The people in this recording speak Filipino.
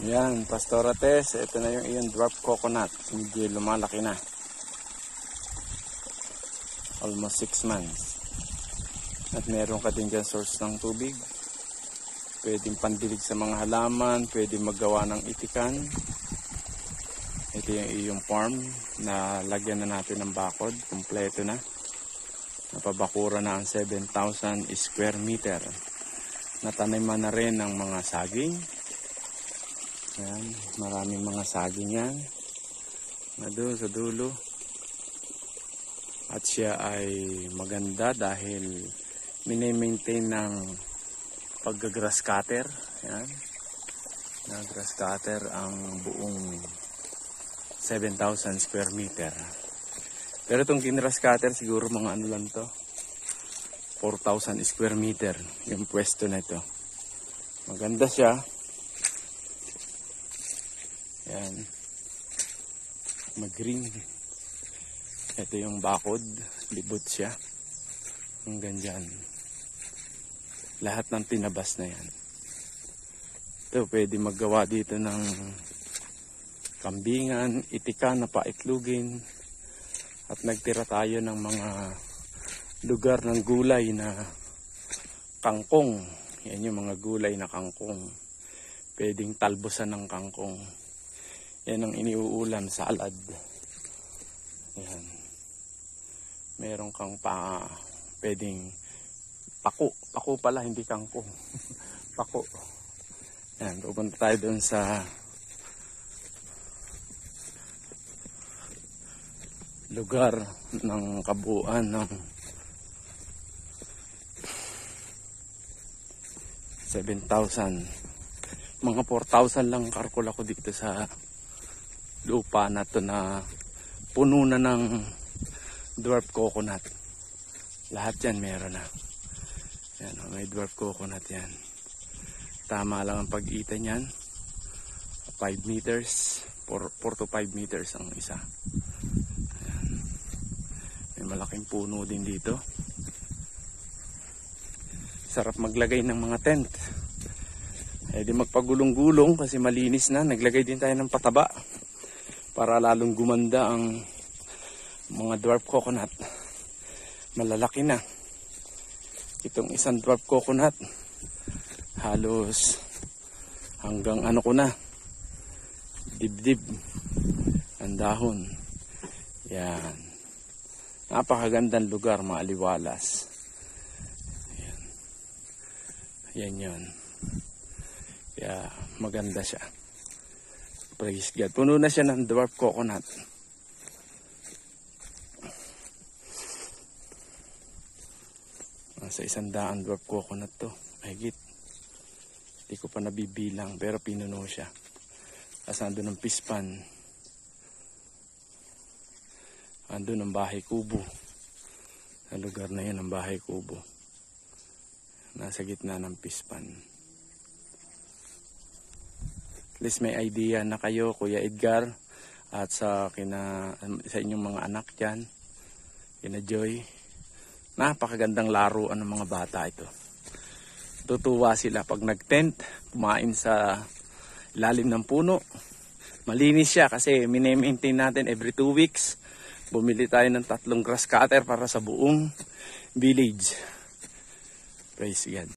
Yan, Pastorates, ito na yung iyong dwarf coconut. Medyo lumalaki na. Almost 6 months. At meron ka din dyan source ng tubig. Pwedeng pandilig sa mga halaman, pwedeng maggawa ng itikan. Ito yung iyong farm na lagyan na natin ng bakod. Kompleto na. Napabakura na ang 7,000 square meter. Nataniman na rin ng mga saging. Yan, maraming mga saging yan. Doon sa dulo. At siya ay maganda dahil mini-maintain ng pag-grass cutter. Yan. Na grass cutter ang buong 7,000 square meter. Pero itong grass cutter siguro mga ano lang to. 4,000 square meter yung pwesto na ito. Maganda siya. Yan. Mag-green. Ito yung bakod. Libot siya. Hanggang dyan. Lahat ng tinabas na yan. Ito, pwede maggawa dito ng kambingan, itikan na paitlugin. At nagtira tayo ng mga lugar ng gulay na kangkong. Yan yung mga gulay na kangkong. Pwedeng talbosan ng kangkong. Yan ang iniuulam, salad. Yan. Meron kang pwedeng pako. Pako pala, hindi kangkong. Pako. Yan, pupunta tayo doon sa lugar ng kabuuan ng 7,000. Mga 4,000 lang karkula ko dito sa lupa na to na puno na ng dwarf coconut. Lahat yan meron na. Yan, may dwarf coconut yan. Tama lang ang pag-itan yan. 5 meters. 4 to 5 meters ang isa. Ayan. May malaking puno din dito. Sarap maglagay ng mga tent. Di magpagulong-gulong kasi malinis na. Naglagay din tayo ng pataba para lalong gumanda ang mga dwarf coconut. Malalaki na. Itong isang dwarf coconut halos hanggang ano ko na, dibdib ang dahon. Yan. Napakagandang lugar, maaliwalas. Yan yun. Kaya maganda siya. Praise God. Puno na siya ng dwarf coconut. Sa 100 dwarf coconut to. Mahigit. Hindi ko pa nabibilang pero pinuno siya. Kasi andun ang pispan. Andun ang bahay kubo. Sa lugar na yun ang bahay kubo. Nasa gitna ng pispan. At least may idea na kayo, Kuya Edgar, at sa inyong mga anak dyan, kina Joy. Napakagandang laruan ng mga bata ito. Tutuwa sila pag nag-tent, kumain sa ilalim ng puno. Malinis siya kasi mini-maintain natin every 2 weeks. Bumili tayo ng 3 grass cutter para sa buong village. Praise God.